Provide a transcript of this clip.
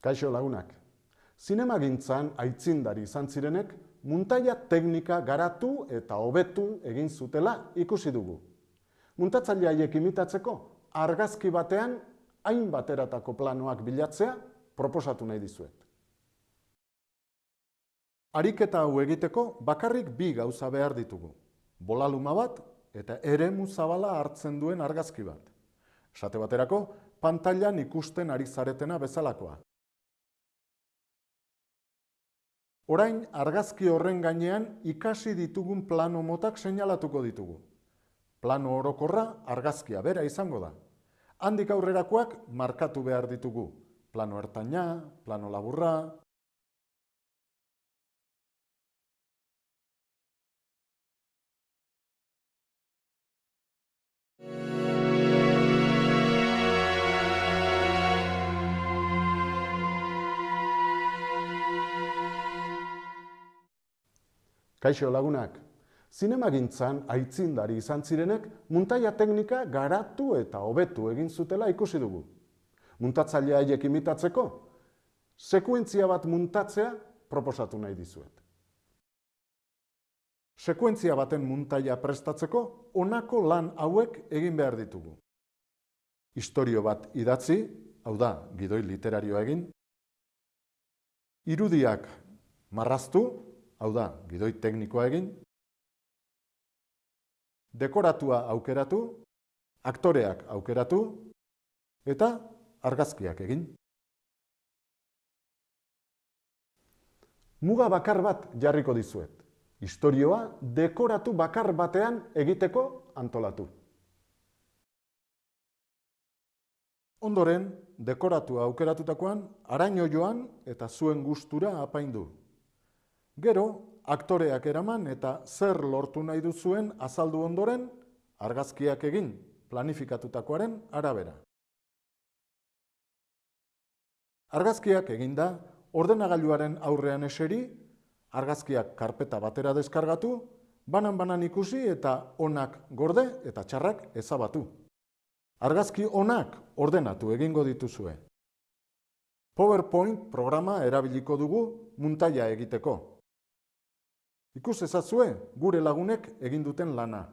Kaixo lagunak, zinemagintzan aitzindari izan zirenek muntaia teknika garatu eta hobetu egin zutela ikusi dugu. Muntatzaile haiek imitatzeko argazki batean hainbat eratako planoak bilatzea proposatu nahi dizuet. Ariketa hau egiteko bakarrik bi gauza behar ditugu. Bolaluma bat eta eremu zabala hartzen duen argazki bat. Esate baterako, pantailan ikusten ari zaretena bezalakoa. Orain, argazki horren gainean ikasi ditugun plano motak seinalatuko ditugu. Plano orokorra argazkia bera izango da. Handik aurrerakoak markatu behar ditugu. Plano ertaina, plano laburra. Kaixo lagunak, zinemagintzan aitzindari izan zirenek muntaia teknika garatu eta hobetu egin zutela ikusi dugu. Muntatzaile haiek imitatzeko, sekuentzia bat muntatzea proposatu nahi dizuet. Sekuentzia baten muntaia prestatzeko honako lan hauek egin behar ditugu. Istorio bat idatzi, hau da, gidoi literarioa egin. Irudiak marraztu, hau da, gidoi teknikoa egin. Dekoratua aukeratu, aktoreak aukeratu, eta argazkiak egin. Muga bakar bat jarriko dizuet. Istorioa dekoratu bakar batean egiteko antolatu. Ondoren, dekoratua aukeratutakoan, haraino joan eta zuen gustura apaindu. Gero, aktoreak eraman eta zer lortu nahi duzuen azaldu ondoren, argazkiak egin planifikatutakoaren arabera. Argazkiak eginda, ordenagailuaren aurrean eseri, argazkiak karpeta batera deskargatu, banan-banan ikusi eta onak gorde eta txarrak ezabatu. Argazki onak ordenatu egingo dituzue. PowerPoint programa erabiliko dugu muntaia egiteko. Ikus ezazue gure lagunek egin duten lana.